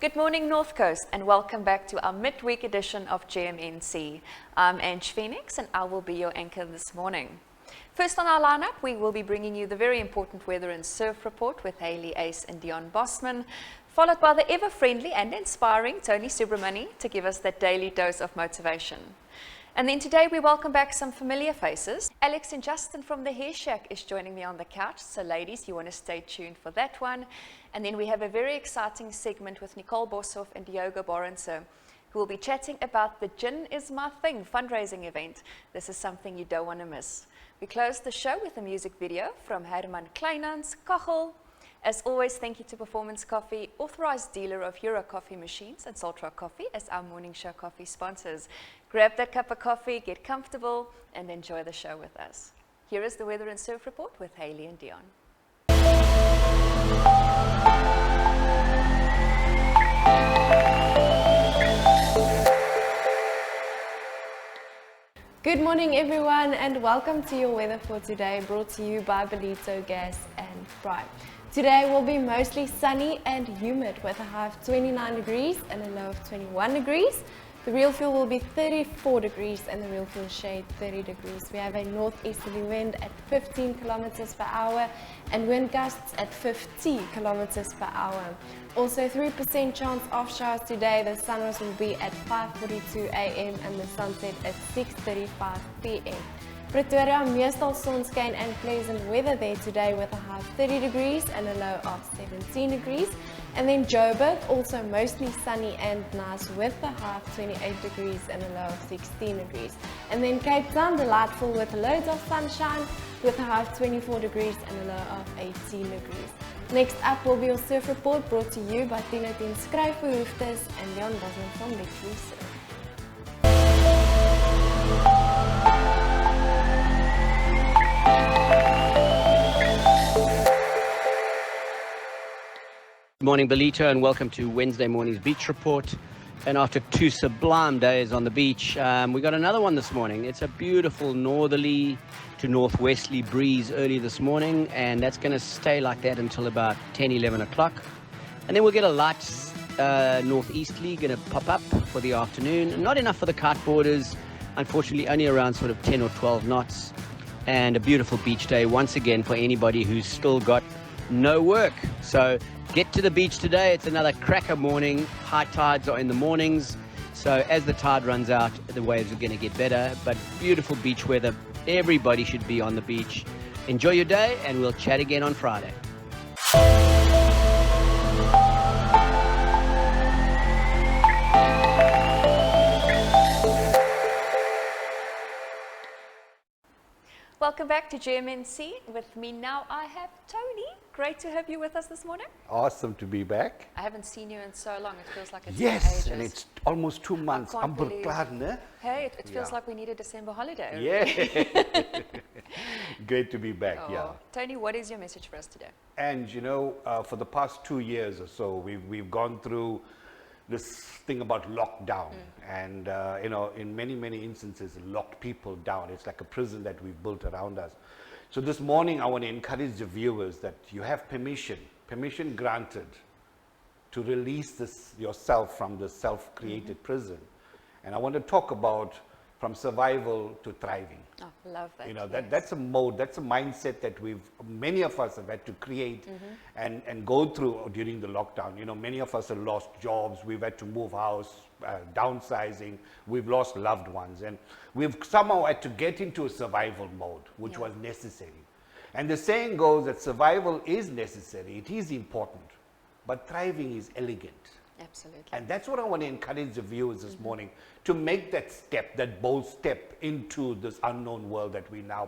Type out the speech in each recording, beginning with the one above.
Good morning, North Coast, and welcome back to our midweek edition of GMNC. I'm Ange Phoenix, and I will be your anchor this morning. First on our lineup, we will be bringing you the very important weather and surf report with Heili, Ace, and Deon Bosman, followed by the ever-friendly and inspiring Tony Subramony to give us that daily dose of motivation. And then today we welcome back some familiar faces. Alex and Justen from the Hair Shack is joining me on the couch, so ladies, you want to stay tuned for that one. And then we have a very exciting segment with Nicole, Boshoff, and Diogo, Barendse, who will be chatting about the Gin Is My Thing fundraising event. This is something you don't want to miss. We close the show with a music video from Herman, Kleinhans, Kaggel. As always, thank you to Performance Coffee, authorized dealer of Euro coffee machines, and Saltra Coffee as our morning show coffee sponsors. Grab that cup of coffee, get comfortable, and enjoy the show with us. Here is the weather and surf report with Heili and Deon. Good morning everyone, and welcome to your weather for today, brought to you by Belito Gas and Fry. Today will be mostly sunny and humid with a high of 29 degrees and a low of 21 degrees. The real feel will be 34 degrees and the real feel shade 30 degrees. We have a northeasterly wind at 15 kilometers per hour and wind gusts at 50 kilometers per hour. Also 3% chance of showers today. The sunrise will be at 5:42 a.m. and the sunset at 6:35 p.m. Pretoria, meestal sonskyn and pleasant weather there today with a high of 30 degrees and a low of 17 degrees. And then Joburg, also mostly sunny and nice with a high of 28 degrees and a low of 16 degrees. And then Cape Town, delightful with loads of sunshine with a high of 24 degrees and a low of 18 degrees. Next up will be your surf report brought to you by Tino Ten Skryfbehoeftes and Deon Bosman from Reptile. Good morning, Belito, and welcome to Wednesday morning's beach report. And after 2 sublime days on the beach, we got another one this morning. It's a beautiful northerly to northwesterly breeze early this morning, and that's going to stay like that until about 10, 11 o'clock. And then we'll get a light northeasterly going to pop up for the afternoon. Not enough for the kiteboarders, unfortunately, only around sort of 10 or 12 knots. And a beautiful beach day once again for anybody who's still got no work. So get to the beach today. It's another cracker morning. High tides are in the mornings. So as the tide runs out, the waves are going to get better. But beautiful beach weather. Everybody should be on the beach. Enjoy your day, and we'll chat again on Friday. Welcome back to GMNC. With me now I have Tony. Great to have you with us this morning. Awesome to be back. I haven't seen you in so long. It feels like it's Yes, been ages. and it's almost 2 months. I can't believe- Hey, Hey, it feels like we need a December holiday. yeah. Great to be back, Oh. yeah. Tony, what is your message for us today? And you know, for the past 2 years or so, we've gone through this thing about lockdown, and you know, in many instances, locked people down. It's like a prison that we've built around us. So this morning, I want to encourage the viewers that you have permission granted to release yourself from the self-created prison. And I want to talk about from survival to thriving. Oh, love that. You know, yes. that's a mode, that's a mindset that many of us have had to create and go through during the lockdown. You know, many of us have lost jobs, we've had to move house, downsizing, we've lost loved ones, and we've somehow had to get into a survival mode, which was necessary. And the saying goes that survival is necessary, it is important, but thriving is elegant. Absolutely. And that's what I want to encourage the viewers this morning, to make that step, that bold step into this unknown world that we now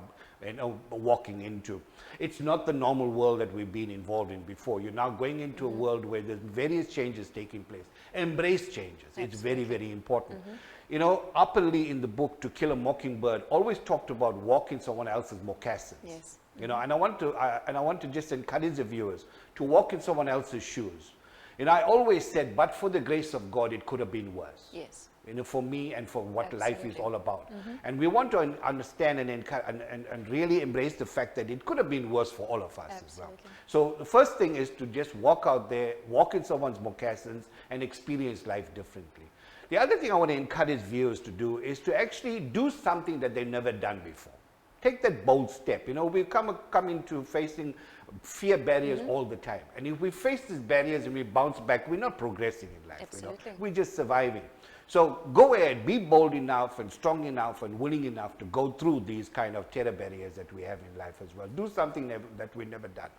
walking into. It's not the normal world that we've been involved in before. You're now going into a world where there's various changes taking place. Embrace changes. Absolutely. It's very, very important. You know, Upper Lee in the book To Kill a Mockingbird always talked about walking someone else's moccasins. Yes. You know, and I want to just encourage the viewers to walk in someone else's shoes. And I always said, but for the grace of God, it could have been worse. Yes. for me and for what life is Absolutely. all about. And we want to understand and really embrace the fact that it could have been worse for all of us as well. Absolutely. So the first thing is to just walk out there, walk in someone's moccasins and experience life differently. The other thing I want to encourage viewers to do is to actually do something that they've never done before. Take that bold step. We come into facing fear barriers all the time. And if we face these barriers and we bounce back, we're not progressing in life. Absolutely. We're just surviving. So go ahead, be bold enough and strong enough and willing enough to go through these kind of terror barriers that we have in life as well. Do something that we've never done.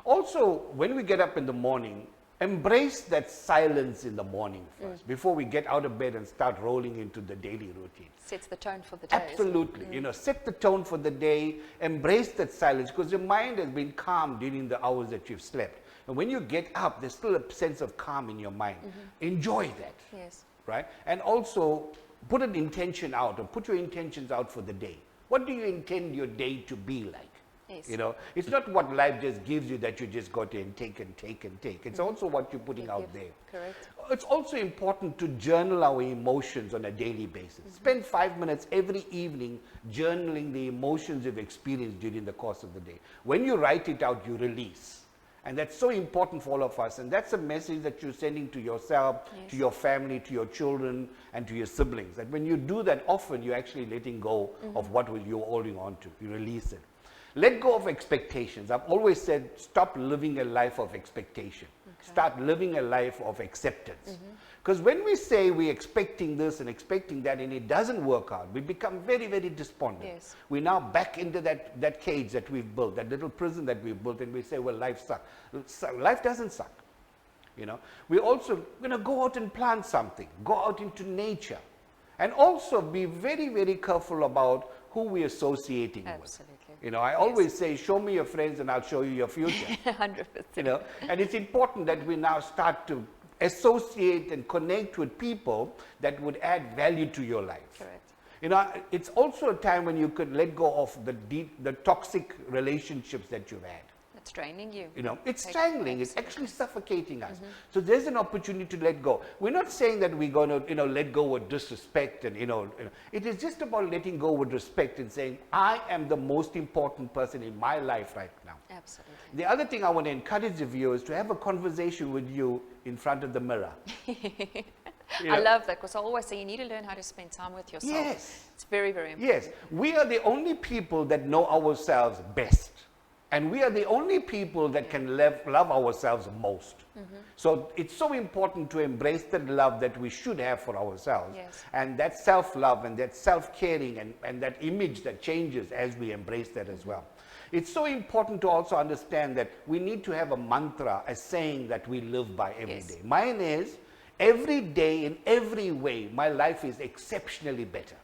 Also, when we get up in the morning, embrace that silence in the morning first, before we get out of bed and start rolling into the daily routine. Sets the tone for the day. Absolutely. Set the tone for the day, embrace that silence, because your mind has been calm during the hours that you've slept. And when you get up, there's still a sense of calm in your mind. Enjoy that. Yes. Right? And also put an intention out, or put your intentions out for the day. What do you intend your day to be like? Yes. It's not what life just gives you that you just got to take and take and take. It's also what you're putting out there. Correct. It's also important to journal our emotions on a daily basis. Spend 5 minutes every evening journaling the emotions you've experienced during the course of the day. When you write it out, you release. And that's so important for all of us. And that's a message that you're sending to yourself, Yes. to your family, to your children, and to your siblings. That when you do that often, you're actually letting go of what you're holding on to. You release it. Let go of expectations. I've always said, stop living a life of expectation. Start living a life of acceptance. Because when we say we're expecting this and expecting that and it doesn't work out, we become very, very despondent. Yes. We're now back into that cage that we've built, that little prison that we've built, and we say, well, life sucks. Life doesn't suck. We also go out and plant something, go out into nature, and also be very, very careful about who we're associating Absolutely. with. I always say, show me your friends and I'll show you your future. 100%. And it's important that we now start to associate and connect with people that would add value to your life. Correct. It's also a time when you could let go of the toxic relationships that you've had. It's draining you. It's strangling, it's actually suffocating us. So there's an opportunity to let go. We're not saying that we're going to, let go with disrespect and, it is just about letting go with respect and saying, I am the most important person in my life right now. Absolutely. The other thing I want to encourage the viewers to have a conversation with you in front of the mirror. I love that, because I always say you need to learn how to spend time with yourself. Yes. It's very, very important. Yes. We are the only people that know ourselves best. And we are the only people that can love ourselves most. So it's so important to embrace the love that we should have for ourselves. Yes. And that self-love and that self-caring and that image that changes as we embrace that as well. It's so important to also understand that we need to have a mantra, a saying that we live by every day. Mine is, every day in every way, my life is exceptionally better.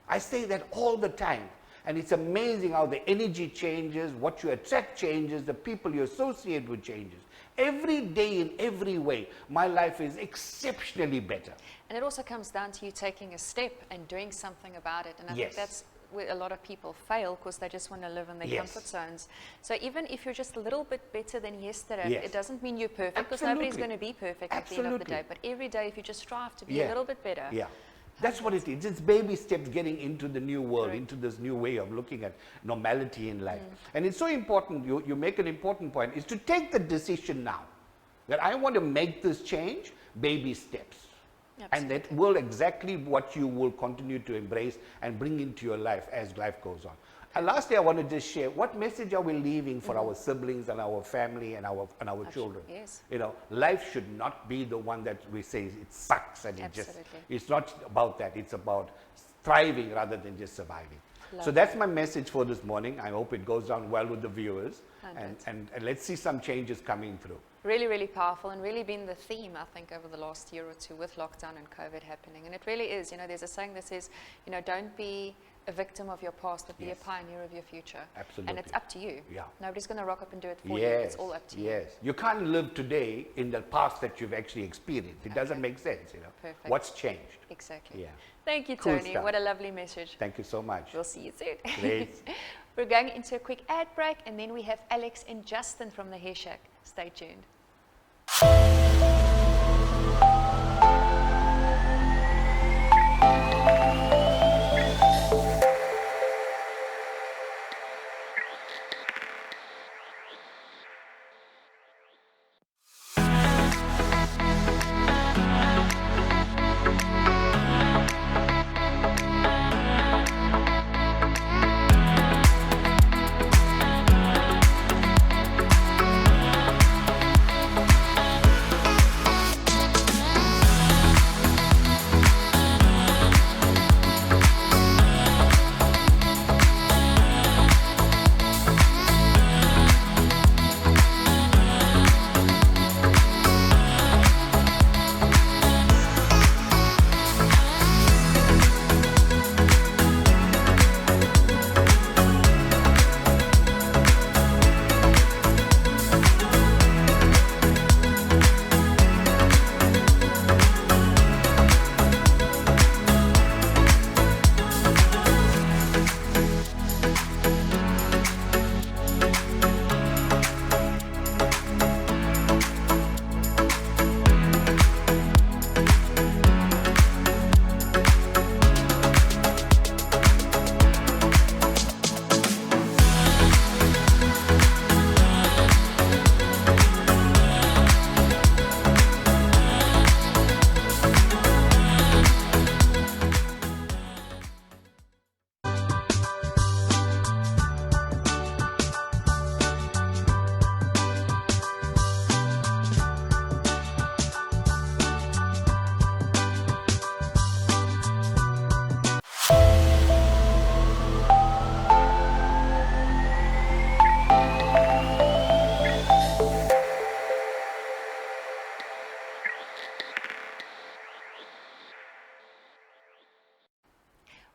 I say that all the time. And it's amazing how the energy changes, what you attract changes, the people you associate with changes. Every day in every way, my life is exceptionally better. And it also comes down to you taking a step and doing something about it. And I think that's where a lot of people fail, because they just want to live in their comfort zones. So even if you're just a little bit better than yesterday, it doesn't mean you're perfect, because nobody's going to be perfect at the end of the day. But every day, if you just strive to be a little bit better. That's what it is. It's baby steps getting into the new world, into this new way of looking at normality in life. And it's so important, you make an important point, is to take the decision now that I want to make this change, baby steps. And that will exactly what you will continue to embrace and bring into your life as life goes on. And lastly, I want to just share, what message are we leaving for our siblings and our family and our children? Yes. Life should not be the one that we say it sucks and it's not about that. It's about thriving rather than just surviving. So that's my message for this morning. I hope it goes down well with the viewers, and let's see some changes coming through. Really, really powerful, and really been the theme, I think, over the last year or two with lockdown and COVID happening. And it really is, there's a saying that says, don't be a victim of your past, but be a pioneer of your future. Absolutely. And it's up to you. Nobody's going to rock up and do it for you. It's all up to you. Yes. You can't live today in the past that you've actually experienced. It doesn't make sense, Perfect. What's changed? Exactly. Yeah. Thank you, Cool Tony. stuff. What a lovely message. Thank you so much. We'll see you soon. Great. We're going into a quick ad break, and then we have Alex and Justen from the Hair Shack. Stay tuned.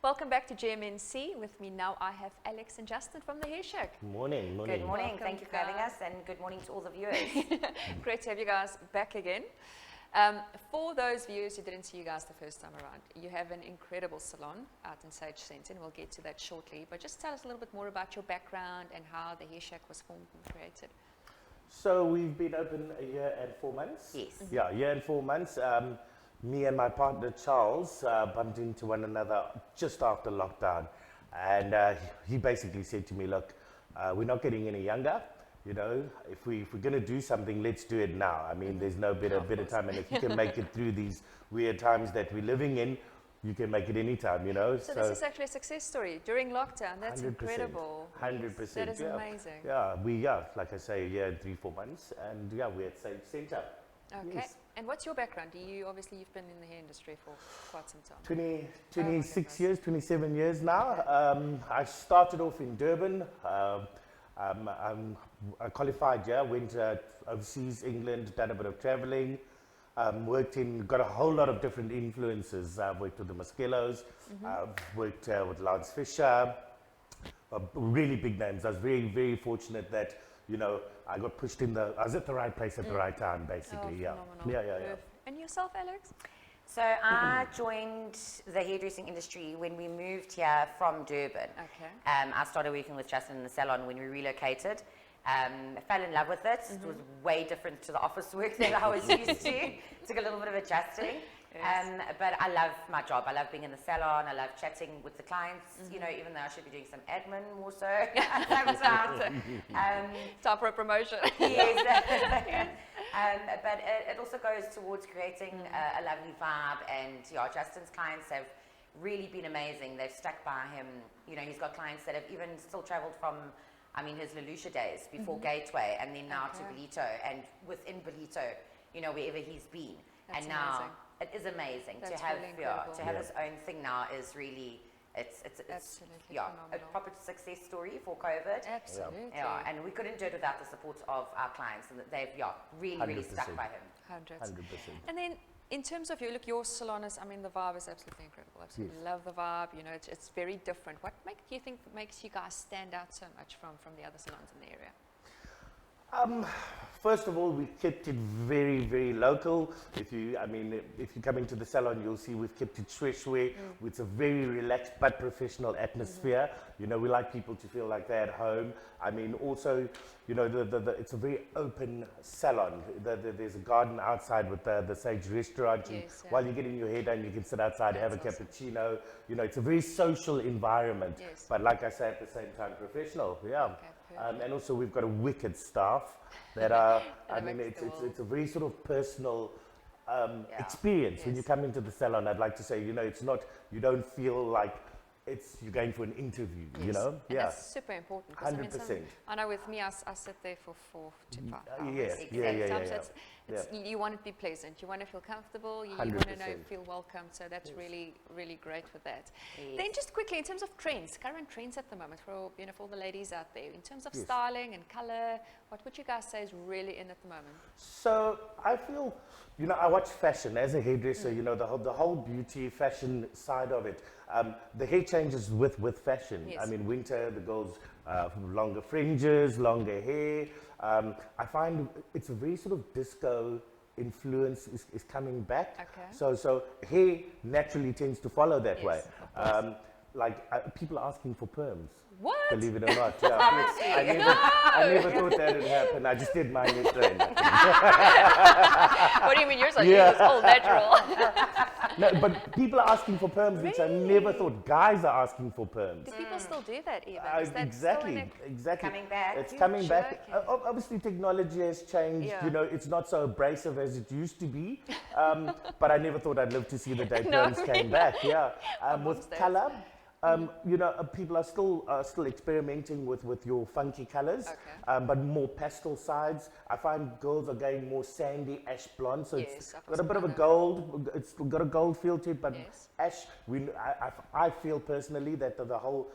Welcome back to GMNC. With me now I have Alex and Justen from the Hair Shack. Morning. Good morning. Welcome, Thank you for having guys. us, and good morning to all the viewers. Great to have you guys back again. For those viewers who didn't see you guys the first time around, you have an incredible salon out in Sage Centre, and we'll get to that shortly. But just tell us a little bit more about your background and how the Hair Shack was formed and created. So we've been open a year and 4 months. Yes. Yeah, a year and 4 months. Me and my partner Charles bumped into one another just after lockdown, and he basically said to me, "Look, we're not getting any younger. You know, if we're going to do something, let's do it now. I mean, there's no better time, and if you can make it through these weird times that we're living in, you can make it anytime. You know." So this is actually a success story during lockdown. That's 100%, incredible. 100%. That is yeah. amazing. Yeah, we are, like I say, a year and 3-4 months, and yeah, we're at Sage Centre. Okay. Yes. And what's your background? Obviously you've been in the hair industry for quite some time. 26 goodness. years, 27 years now. I started off in Durban. I qualified, went overseas, England, done a bit of traveling, got a whole lot of different influences. I've worked with the Muskelos, I've worked with Lance Fisher, really big names. I was very, very fortunate that, you know, I got pushed I was at the right place at the right time, basically. Phenomenal. Yeah. Perfect. And yourself, Alex? So I joined the hairdressing industry when we moved here from Durban. Okay. I started working with Justen in the salon when we relocated. I fell in love with it. It was way different to the office work that I was used to. Took a little bit of adjusting. Yes. But I love my job. I love being in the salon. I love chatting with the clients, you know, even though I should be doing some admin more so sometimes. Time for a promotion. Yes. But it also goes towards creating a lovely vibe, and Justen's clients have really been amazing. They've stuck by him. You know, he's got clients that have even still travelled from, his Lelusha days before Gateway, and then now to Ballito, and within Ballito, you know, wherever he's been. That's and now amazing. it is amazing That's to have really incredible. to have his own thing now is really it's Absolutely a phenomenal. proper success story for COVID. Absolutely. Yeah, and we couldn't do it without the support of our clients, and they've really stuck 100%. by him. 100. 100%. And then in terms of your salon is, the vibe is absolutely incredible. Absolutely Yes. love the vibe. You know, it's very different. What do you think makes you guys stand out so much from the other salons in the area? First of all, we kept it very, very local. If you come into the salon, you'll see we've kept it Shweshwe. It's a very relaxed but professional atmosphere. You know, we like people to feel like they're at home. Also, you know, it's a very open salon. There's a garden outside with the Sage restaurant. Yes, yeah. While you're getting your hair done, you can sit outside, have a That's awesome. cappuccino. You know, it's a very social environment. Yes. But like I say, at the same time, professional. Yeah. Okay, perfect. And also we've got a wicked staff that are, That makes the world. it's a very sort of personal experience. When you Yes. come into the salon, I'd like to say, you know, you don't feel like you're going for an interview, you know? And that's super important. 'Cause 100%. I know with me, I sit there for 4 to 5 hours. Yes, Sometimes you want it to be pleasant. You want to feel comfortable. You want to feel welcome. So that's really, really great with that. Yes. Then just quickly, in terms of trends, current trends at the moment for all the ladies out there, in terms of Yes. styling and color, what would you guys say is really in at the moment? So I feel, you know, I watch fashion as a hairdresser. You know, the whole beauty fashion side of it. The hair changes with fashion. Yes. Winter the girls longer fringes, longer hair. I find it's a very sort of disco influence is coming back. Okay. So hair naturally tends to follow that Yes, way. of course. People are asking for perms. What? Believe it or not, yeah. I never thought that would happen. I just did mine yesterday. What do you mean yours are Yeah. it's all natural? No, but people are asking for perms, which I never thought. Guys are asking for perms. Do people still do that even? Is that Exactly. Coming back? It's You're coming back. joking. Obviously, technology has changed. Yeah. You know, it's not so abrasive as it used to be. But I never thought I'd live to see the day No, perms came back. Yeah. Amongst With that. color. You know, people are still experimenting with your funky colors, Okay. but more pastel sides. I find girls are going more sandy ash blonde, so Yes, it's I've got a bit of a also gold. It's got a gold feel to it, but Yes. ash. I feel personally that the whole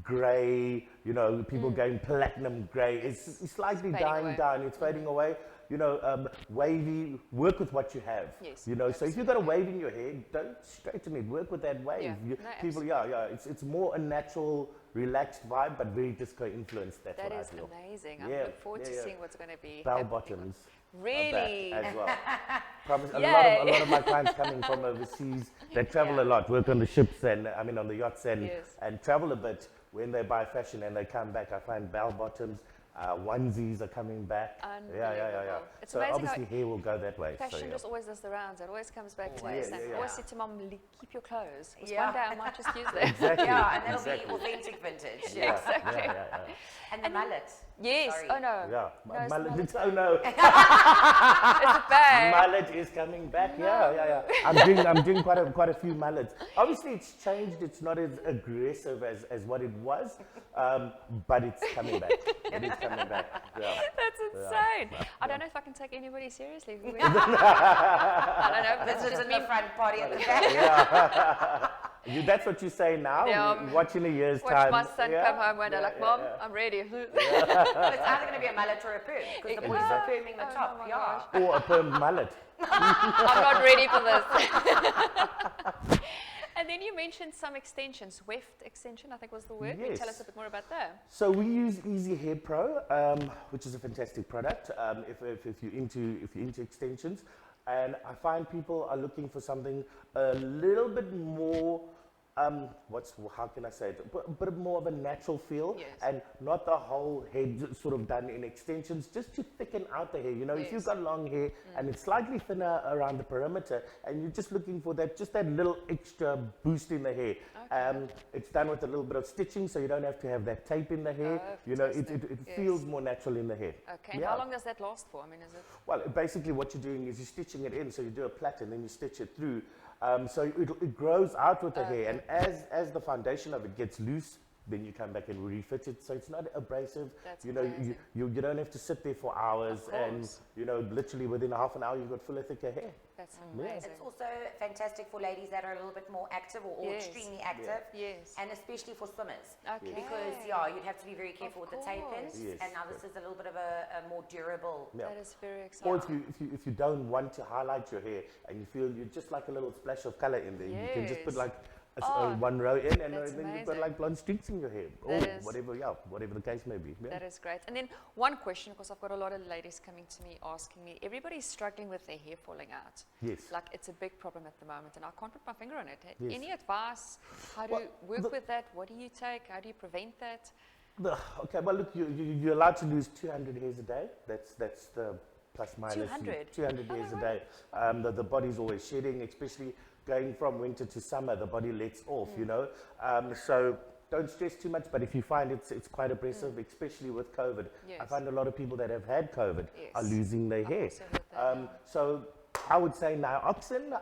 grey, you know, people going platinum grey. It's slightly fading dying away. down, it's fading away. You know, wavy, work with what you have. Yes, you know, so if you've got a wave in your hair, don't straighten it, work with that wave. Yeah, People, it's more a natural, relaxed vibe, but very disco influenced. That's That what is I feel. amazing. I Yeah, look forward to yeah. seeing what's going to be Bell happening. bottoms. are Really? back as well. Promise, a Yay. lot of my clients coming from overseas, they travel a lot, work on the ships and on the yachts and travel a bit. When they buy fashion and they come back, I find bell bottoms, onesies are coming back. Unbelievable. It's so amazing obviously hair will go that way. Fashion so, just always does the rounds. It always comes back to Yeah, us. yeah, And I yeah. always say to Mum, keep your clothes. 'Cause Yeah. one day I might just use them. Exactly. Yeah, and that'll exactly. be authentic vintage. Yeah, Exactly. yeah. And the mullet. Yes. Sorry. Oh no. Yeah, No, it's mullet, mullet. oh no, It's a bag. mullet is coming back. Yeah. I'm doing quite a few mullets. Obviously, it's changed. It's not as aggressive as what it was, but it's coming back. It is coming back. Yeah. That's insane. I don't know if I can take anybody seriously. I don't know. This is in the front, party at the back. That's what you say now. Yeah, Watch in a year's Watch time. my son come home one day like, Mom, I'm ready. Well, it's either going to be a mullet or a perm, because the boys are perming the top. my Yeah. gosh. Or a perm mullet. I'm not ready for this. And then you mentioned some extensions. Weft extension, I think was the word. Can you tell us a bit more about that? So we use Easy Hair Pro, which is a fantastic product. If you're into extensions, and I find people are looking for something a little bit more. How can I say it? A bit more of a natural feel, Yes. and not the whole head sort of done in extensions, just to thicken out the hair. You know, if you've got long hair and it's slightly thinner around the perimeter, and you're just looking for that little extra boost in the hair. It's done with a little bit of stitching, so you don't have to have that tape in the hair. You know, it Yes. feels more natural in the hair. Okay, and how long does that last for? I mean, is it? Well, basically what you're doing is you're stitching it in, so you do a plait and then you stitch it through. So it grows out with the hair, and as the foundation of it gets loose, then you come back and refit it. So it's not abrasive. That's you know, amazing. you don't have to sit there for hours, Of and course. you know, literally within half an hour you've got fuller, thicker hair. That's amazing. It's also fantastic for ladies that are a little bit more active or Yes. extremely active. Yes. And especially for swimmers. Okay. Because, you'd have to be very careful Of with the tape-ins. course. Yes. And now this is a little bit of a more durable. Yeah. That is very Or exciting. if you don't want to highlight your hair and you feel you just like a little splash of color in there, you can just put Yes. like Oh, one row in, and that's then you've got amazing. like blonde streaks in your hair, or That is- whatever the case may be. Yeah. That is great. And then one question, because I've got a lot of ladies coming to me asking me, everybody's struggling with their hair falling out. Yes. Like it's a big problem at the moment, and I can't put my finger on it. Yes. Any advice? How to Well, work with that? What do you take? How do you prevent that? Okay, well, look, you're allowed to lose 200 hairs a day. That's the plus minus. 200? 200 Oh, hairs a my day. The body's always shedding, especially going from winter to summer. The body lets off, you know. So don't stress too much. But if you find it's quite oppressive, especially with COVID, I Yes. find a lot of people that have had COVID are Yes. losing their hair. also heard that, So I would say now,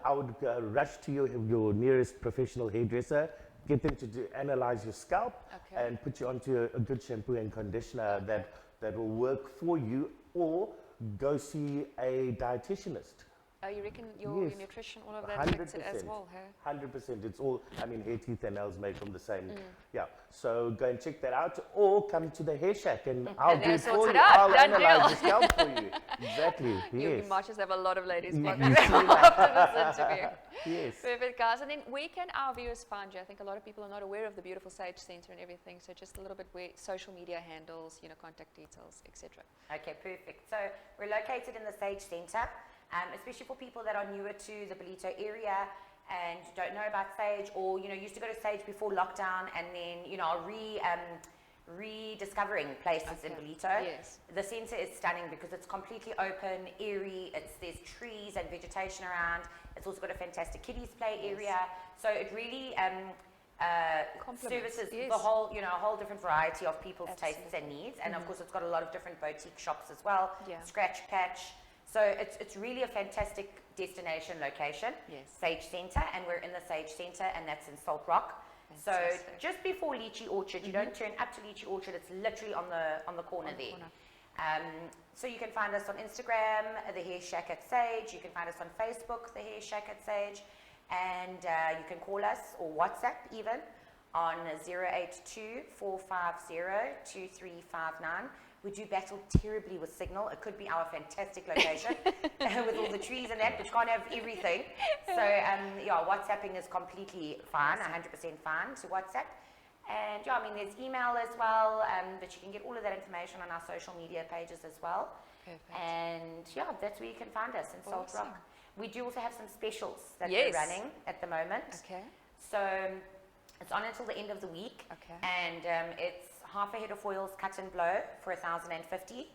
I would rush to your nearest professional hairdresser. Get them to analyze your scalp Okay. and put you onto a good shampoo and conditioner that will work for you, or go see a dietitianist. You reckon your Yes. nutrition, all of that affects it as well, hey? 100%. It's all, hair, teeth, and nails made from the same. Yeah. So go and check that out, or come to the hair shack and I'll And do then it sorts for it you. out. I'll Done analyze deal. the scalp for you. Exactly. You Yes. might just have a lot of ladies You- watching you this see that. after this interview. Yes. Perfect, guys. And then where can our viewers find you? I think a lot of people are not aware of the beautiful Sage Centre and everything, so just a little bit where social media handles, contact details, etc. Okay, perfect. So we're located in the Sage Centre, especially for people that are newer to the Ballito area and don't know about Sage, or used to go to Sage before lockdown and then are rediscovering places in Okay. Ballito. Yes. The centre is stunning because it's completely open, airy. There's trees and vegetation around. It's also got a fantastic kiddies play area. So it really Complements, services yes. the whole, a whole different variety of people's tastes Absolutely. and needs. And of course, it's got a lot of different boutique shops as well. Yeah. Scratch Patch. So it's really a fantastic destination location. Yes. Sage Centre, and we're in the Sage Centre, and that's in Salt Rock. Fantastic. So just before Lychee Orchard, you don't turn up to Lychee Orchard. It's literally on the corner there. So you can find us on Instagram, the Hair Shack at Sage. You can find us on Facebook, the Hair Shack at Sage, and you can call us or WhatsApp even on 082-450-2359. We do battle terribly with signal. It could be our fantastic location with all the trees and that, but you can't have everything. So yeah, WhatsApping is completely fine, 100% fine to WhatsApp. And yeah, I mean, there's email as well, but you can get all of that information on our social media pages as well. Perfect. And yeah, that's where you can find us in Salt Awesome. Rock. We do also have some specials that Yes. we're running at the moment. Okay. So it's on until the end of the week. Okay. And it's half a head of foils cut and blow for 1,050.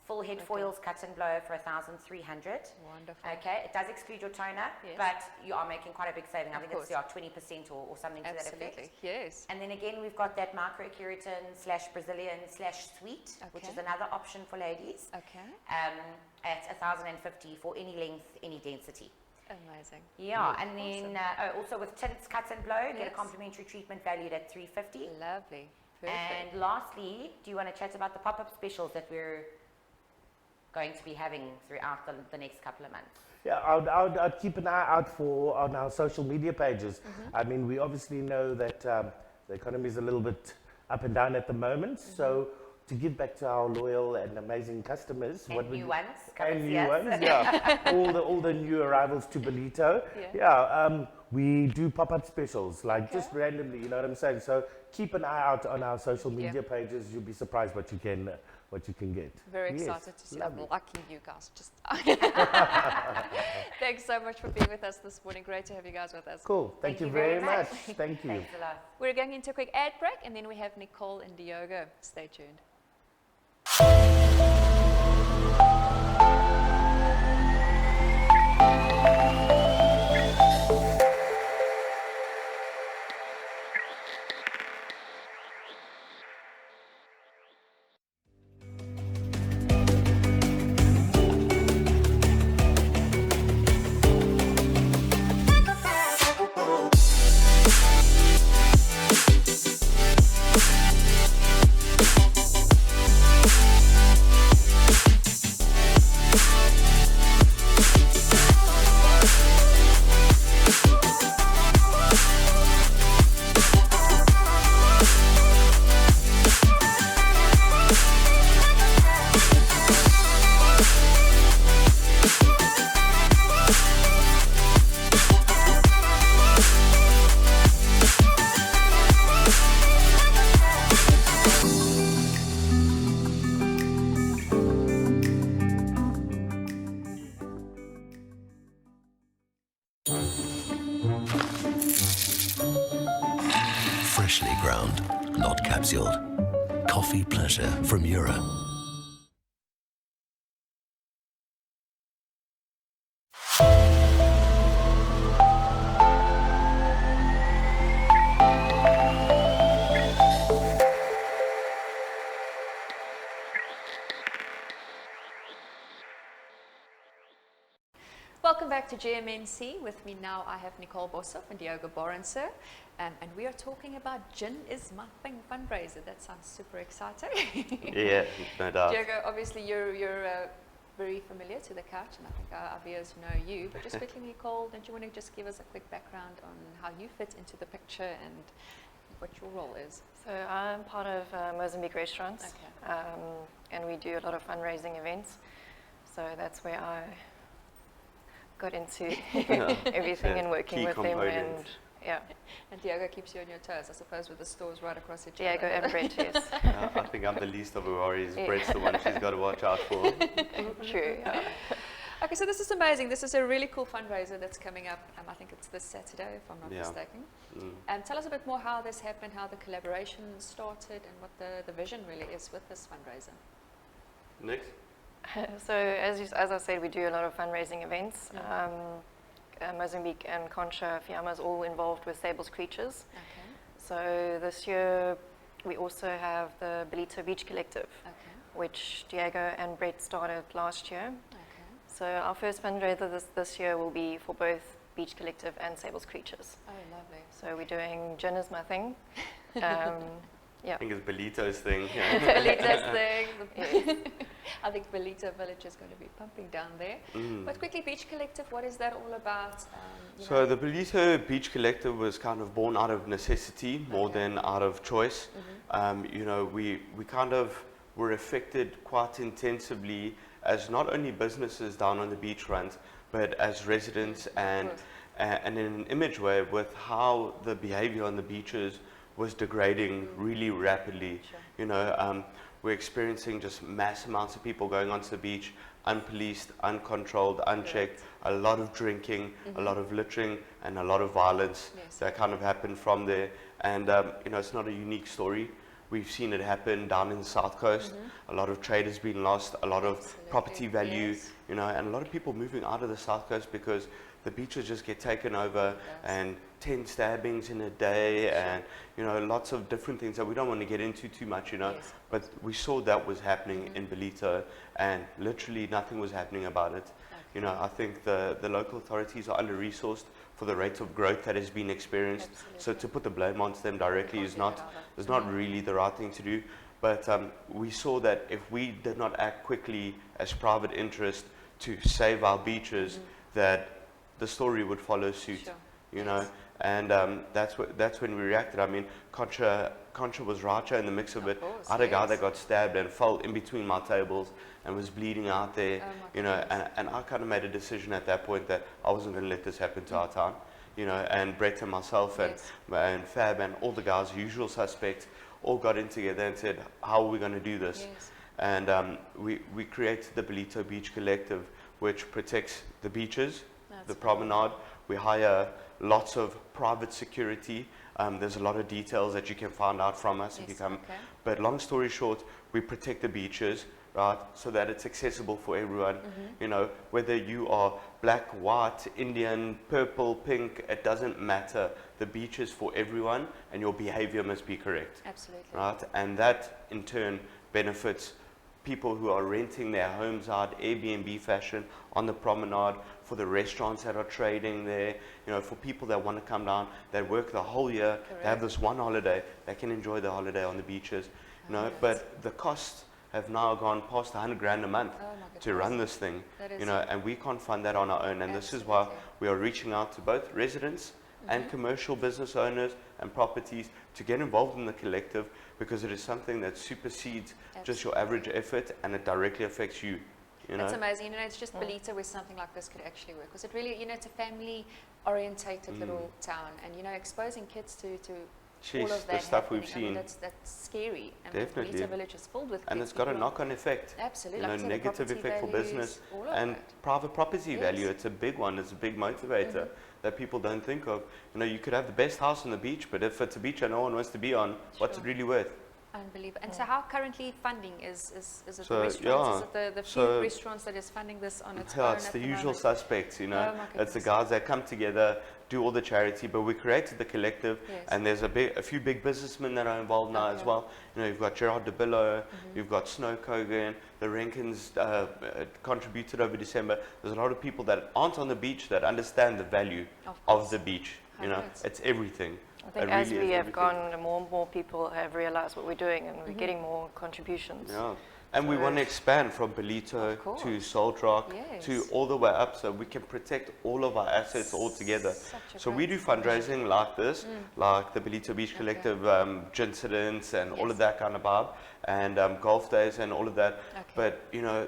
Full head foils cut and blow for 1,300. Wonderful. Okay, it does exclude your toner, Yes. but you are making quite a big saving. I Of think course. it's 20% or something to that Absolutely. effect. Yes. And then again, we've got that microkeratin / Brazilian / sweet, which Okay. is another option for ladies, Okay. at 1,050 for any length, any density. Amazing. Yeah, and then also with tints, cuts and blow, get a Yes. complimentary treatment valued at 350. Lovely. Perfect. And lastly, do you want to chat about the pop-up specials that we're going to be having throughout the next couple of months? Yeah, I'd keep an eye out for on our social media pages. I mean, we obviously know that the economy is a little bit up and down at the moment. So to give back to our loyal and amazing customers, And new ones, come and and see new us. ones, yeah, all the new arrivals to Belito, we do pop-up specials like just randomly. You know what I'm saying? So keep an eye out on our social media pages. You'll be surprised what you can get. Very Yes, excited to see. lovely. I'm lucky you guys. Just thanks so much for being with us this morning. Great to have you guys with us. Cool. Thank you very much. Thank you. Thanks a lot. We're going into a quick ad break, and then we have Nicole and Diogo. Stay tuned. Freshly ground, not capsuled. Coffee pleasure from Euro. Welcome back to GMNC. With me now, I have Nicole Boshoff and Diogo Barendse, and we are talking about Gin is My Thing fundraiser. That sounds super exciting. Yeah, no doubt. Diogo, obviously you're very familiar to the couch, and I think our viewers know you. But just quickly, Nicole, don't you want to just give us a quick background on how you fit into the picture and what your role is? So I'm part of Mozambique Restaurants, and we do a lot of fundraising events. So that's where I got into everything Yeah, and working key with them. component. And yeah, And Diogo keeps you on your toes, I suppose, with the stores right across each Diego other. and Brett, yes. I think I'm the least of her worries. Brett's the one she's got to watch out for. True. Yeah. Okay, so this is amazing. This is a really cool fundraiser that's coming up. I think it's this Saturday, if I'm not Yeah. mistaken. Mm. Tell us a bit more how this happened, how the collaboration started, and what the vision really is with this fundraiser. Next. So as I said, we do a lot of fundraising events. Mozambique and Concha Fiamma is all involved with Sable's Creatures. Okay. So this year we also have the Belito Beach Collective, which Diego and Brett started last year. Okay. So our first fundraiser this year will be for both Beach Collective and Sable's Creatures. Oh, lovely. So we're doing Gin is My Thing. Yeah. I think it's Belito's thing. Belito's thing. I think Belito Village is going to be pumping down there. But quickly, Beach Collective, what is that all about? So the Belito Beach Collective was kind of born out of necessity more than out of choice. You know, we kind of were affected quite intensively as not only businesses down on the beachfront, but as residents and in an image way with how the behavior on the beaches was degrading really rapidly. You know, we're experiencing just mass amounts of people going onto the beach, unpoliced, uncontrolled, unchecked, a lot of drinking, a lot of littering, and a lot of violence that kind of happened from there. And, you know, it's not a unique story. We've seen it happen down in the South Coast. A lot of trade has been lost, a lot of property value, you know, and a lot of people moving out of the South Coast because the beaches just get taken over and 10 stabbings in a day and, you know, lots of different things that we don't want to get into too much, you know. But we saw that was happening in Belito and literally nothing was happening about it. You know, I think the local authorities are under-resourced for the rate of growth that has been experienced. So to put the blame onto them directly is not really the right thing to do. But we saw that if we did not act quickly as private interest to save our beaches, that the story would follow suit, you know. And that's when we reacted. I mean, Contra was right in the mix of it. I had a guy that got stabbed and fell in between my tables and was bleeding out there, you know, and I kind of made a decision at that point that I wasn't going to let this happen to our town, you know, and Brett and myself and Fab and all the guys, usual suspects, all got in together and said, how are we going to do this? And we created the Belito Beach Collective, which protects the beaches, the promenade. We hire lots of private security. There's a lot of details that you can find out from us if you come. But long story short, we protect the beaches, right, so that it's accessible for everyone. You know, whether you are black, white, Indian, purple, pink, it doesn't matter. The beach is for everyone, and your behavior must be correct. Absolutely. Right, and that in turn benefits people who are renting their homes out, Airbnb fashion, on the promenade, for the restaurants that are trading there, you know, for people that want to come down, that work the whole year, they have this one holiday, they can enjoy the holiday on the beaches, you know, but the costs have now gone past 100 grand a month to run this thing, you know, and we can't fund that on our own, and this is why we are reaching out to both residents and commercial business owners and properties to get involved in the collective, because it is something that supersedes just your average effort and it directly affects you. You know? It's amazing. You know, it's just Belito where something like this could actually work. Because it really, you know, it's a family-orientated little town. And, you know, exposing kids to all of that the stuff we've happening, I mean, seen. that's scary. And Definitely. Belito Village is filled with kids. And it's got a knock-on effect. Absolutely. You know, Like I said, negative property effect for values, business all of and that. private property value. It's a big one. It's a big motivator that people don't think of. You know, you could have the best house on the beach, but if it's a beach that no one wants to be on, what's it really worth? Unbelievable. And so how currently funding is it So, the restaurants? yeah. Is it the few So- restaurants that is funding this on its own? Yeah, it's at the usual moment? suspects, you know. Oh my It's the goodness. guys that come together, do all the charity, but we created the collective, Yes. and there's a few big businessmen that are involved now as well. You know, you've got Gerard de Billo, you've got Snow Kogan, the Renkins contributed over December. There's a lot of people that aren't on the beach that understand the value of the beach. You know, Hundreds. it's everything. I think It as really we is have everything. gone, more and more people have realized what we're doing, and we're getting more contributions. Yeah. And we want to expand from Belito course. to Salt Rock to Yes. all the way up, so we can protect all of our assets all together. Such a So we great do fundraising like this, like the Belito Beach Collective, incidents and all of that kind of vibe, and golf days and all of that. But, you know,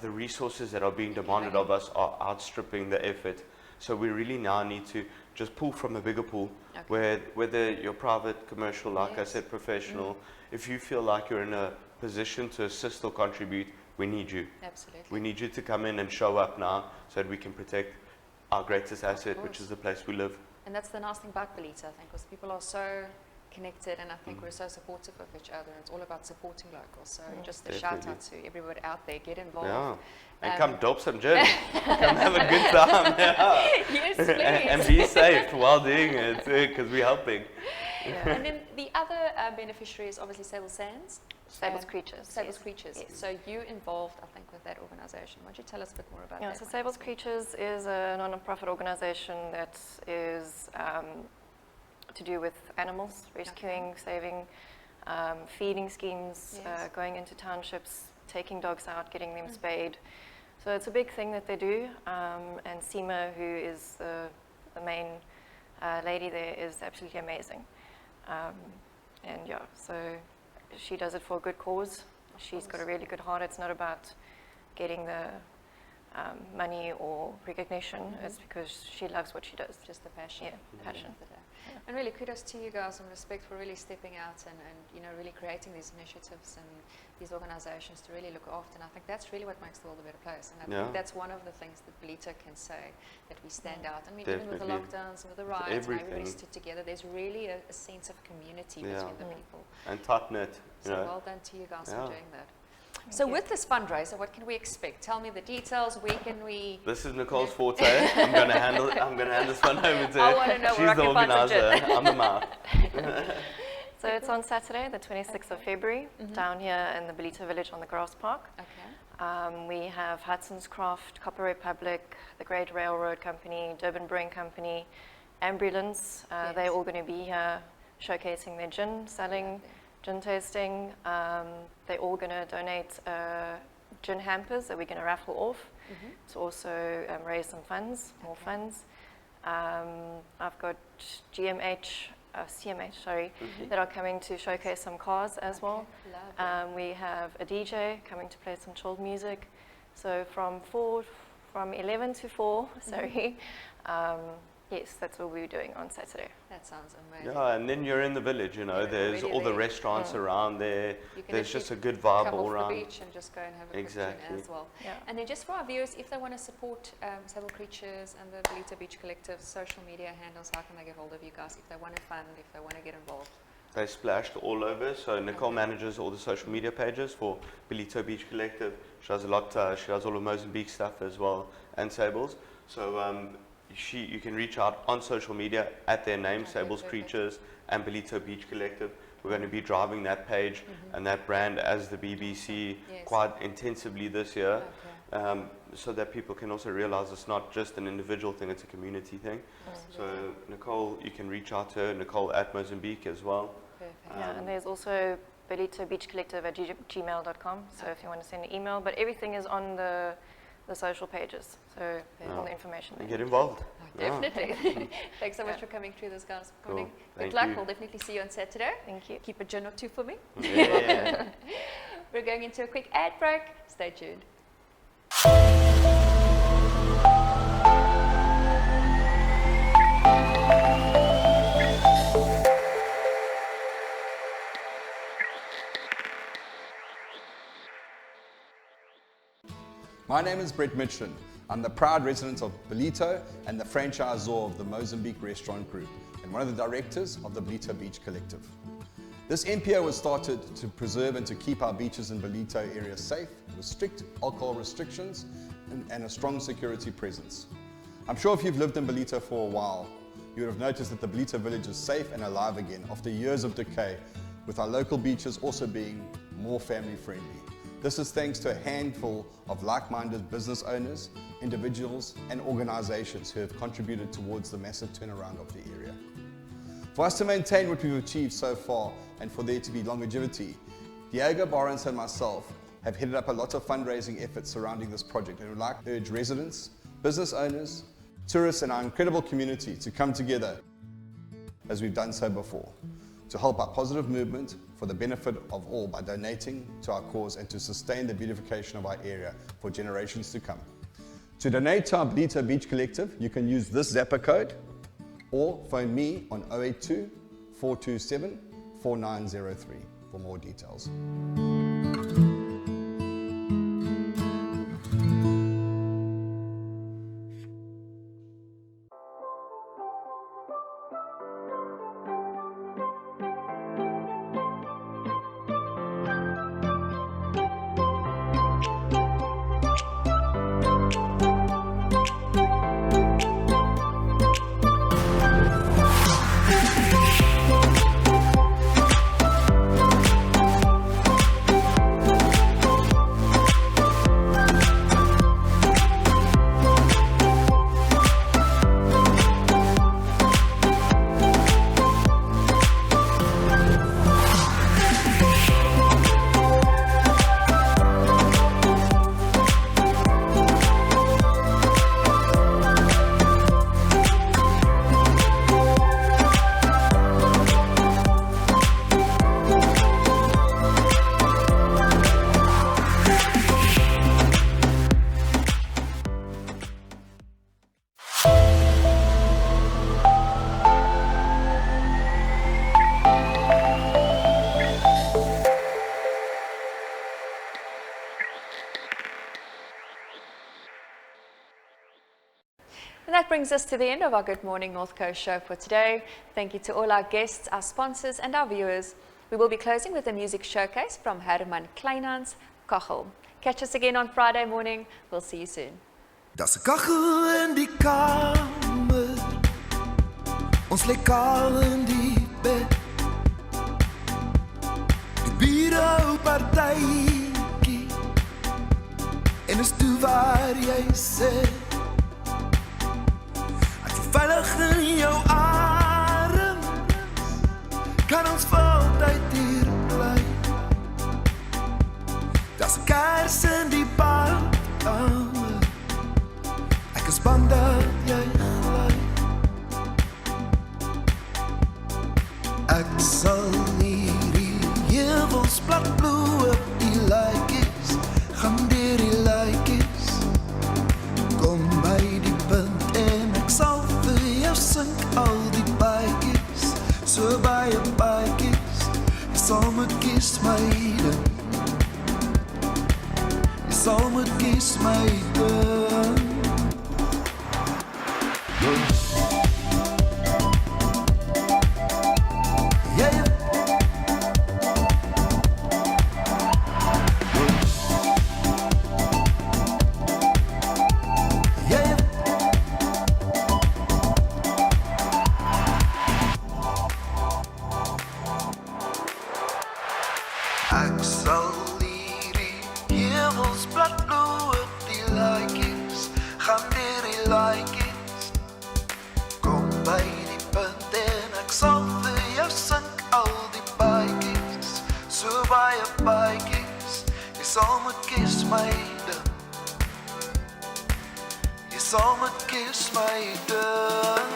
the resources that are being demanded of us are outstripping the effort. So we really now need to just pull from a bigger pool, where whether you're private, commercial, like I said, professional, if you feel like you're in a position to assist or contribute, we need you. Absolutely. We need you to come in and show up now so that we can protect our greatest asset, which is the place we live. And that's the nice thing about Belito, I think, because people are so connected, and I think we're so supportive of each other. It's all about supporting locals. So just a shout out to everybody out there, get involved. Yeah. And come dope some gin. Come have a good time. Yeah. Yes, please. And be safe while doing it, because we're helping. And then the other beneficiary is obviously Sable Sands. Sables Creatures. Sables Creatures. So you involved, I think, with that organization. Why don't you tell us a bit more about Yeah, that? so Sables Creatures is a non-profit organization that is to do with animals, rescuing, saving feeding schemes, going into townships, taking dogs out, getting them spayed. So it's a big thing that they do. And Seema, who is the main lady there, is absolutely amazing. And yeah, so she does it for a good cause. She's got a really good heart. It's not about getting the money or recognition. It's because she loves what she does. Just the passion. Yeah, passion. And really kudos to you guys and respect for really stepping out and really creating these initiatives and these organizations to really look after. And I think that's really what makes the world a better place. And I think that's one of the things that Belito can say, that we stand out. I mean, even with the lockdowns and with the riots, and everybody stood together, there's really a sense of community between the people. And tight-knit. So well done to you guys for doing that. So with this fundraiser, what can we expect? Tell me the details. Where can we? This is Nicole's forte. I'm going to hand this one over to her. I want to know She's where I the can find some organizer. gin. I'm the mouth. So it's on Saturday, the 26th of February, down here in the Belito village on the grass park. Okay. We have Hudson's Craft, Copper Republic, the Great Railroad Company, Durban Brewing Company, Ambulance. They're all going to be here showcasing their gin, selling gin tasting. They're all going to donate gin hampers that we're going to raffle off to also raise some funds, more funds. I've got CMH, that are coming to showcase some cars as well. We have a DJ coming to play some chilled music. So from 11 to 4, yes, that's what we're doing on Saturday. That sounds amazing. Yeah, and then you're in the village, there's all the restaurants around there. There's just a good vibe all around. Come off the beach and just go and have a quick gin as well. Yeah. And then just for our viewers, if they want to support Sable Creatures and the Belito Beach Collective social media handles, how can they get hold of you guys if they want to fund, if they want to get involved? They splashed all over. So Nicole manages all the social media pages for Belito Beach Collective. She does a lot. She does all the Mozambique stuff as well, and Sables. So you can reach out on social media at their name, Sables Creatures and Belito Beach Collective. We're going to be driving that page and that brand as the BBC quite intensively this year, so that people can also realize it's not just an individual thing, it's a community thing. So Nicole, you can reach out to her, Nicole at Mozambique as well. Yeah, and there's also Belito Beach Collective at gmail.com, so if you want to send an email, but everything is on the social pages, so all the information there. And get involved. Definitely. Thanks so much for coming through this, guys. Cool. Good luck. We'll definitely see you on Saturday. Thank you. Keep a gin or two for me. Yeah. We're going into a quick ad break. Stay tuned. My name is Brett Mitchell. I'm the proud resident of Belito and the franchisor of the Mozambique Restaurant Group and one of the directors of the Belito Beach Collective. This NPO was started to preserve and to keep our beaches in Belito area safe with strict alcohol restrictions and a strong security presence. I'm sure if you've lived in Belito for a while, you would have noticed that the Belito village is safe and alive again after years of decay, with our local beaches also being more family friendly. This is thanks to a handful of like-minded business owners, individuals and organizations who have contributed towards the massive turnaround of the area. For us to maintain what we've achieved so far and for there to be longevity, Diogo, Barendse and myself have headed up a lot of fundraising efforts surrounding this project and would like to urge residents, business owners, tourists and our incredible community to come together as we've done so before, to help our positive movement for the benefit of all by donating to our cause and to sustain the beautification of our area for generations to come. To donate to our Belito Beach Collective, you can use this Zapper code or phone me on 082 427 4903 for more details. And that brings us to the end of our Good Morning North Coast show for today. Thank you to all our guests, our sponsors and our viewers. We will be closing with a music showcase from Herman, Kleinhans, Kaggel. Catch us again on Friday morning. We'll see you soon. Daar's 'n kaggel in die kamer. Ons lê kaal in die bed. Die bure hou partytjie. En is toe waar jy sit. Ek voel veilig in jou arms. Kan ons vir altyd hier bly. Daar's 'n kers in die badkamer. Ek is bang dat jy gly. Ek sal hierdie heuwels plat bloe op die laaitjies. Gaan deur die laaitjies. Kom by die punt en ek sal vir jou sink al die paadjies. So baie paadjies. Jy sal moet kies my dan. Jy sal moet kies my dan. Ek sal hierdie heuwels plat bloe op die laaitjies. Gaan deur die laaitjies. Kom by die punt en ek sal vir jou sink al die paadjies. So baie paadjies. Jy sal moet kies my dan. Jy sal moet kies my dan.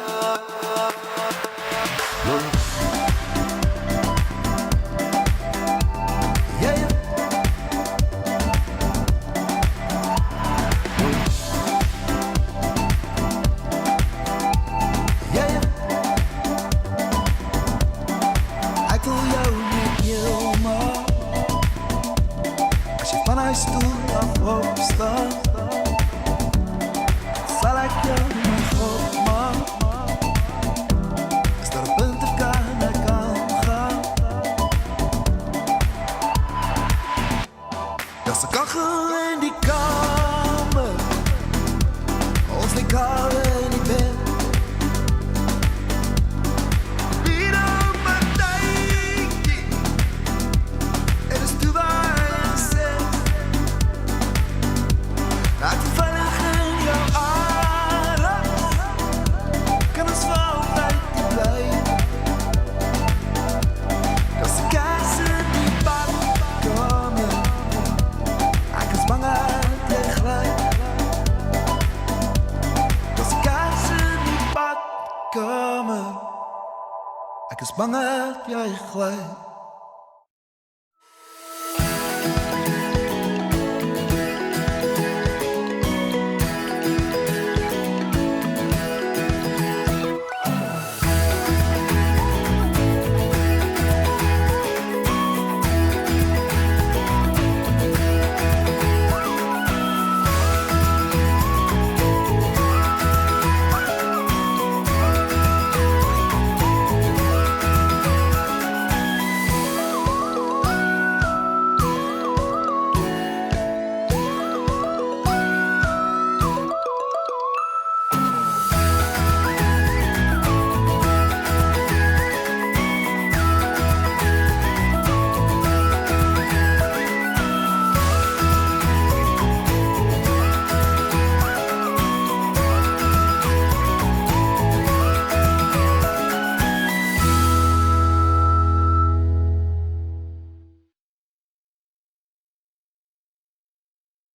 Stoel af opstaan, sal ek jou my God maak. Is daar 'n punt of kan ek aangaan? Daar's 'n kaggel in die kamer. Ons lê kaal in die bed. Ek is bang dat jy gly.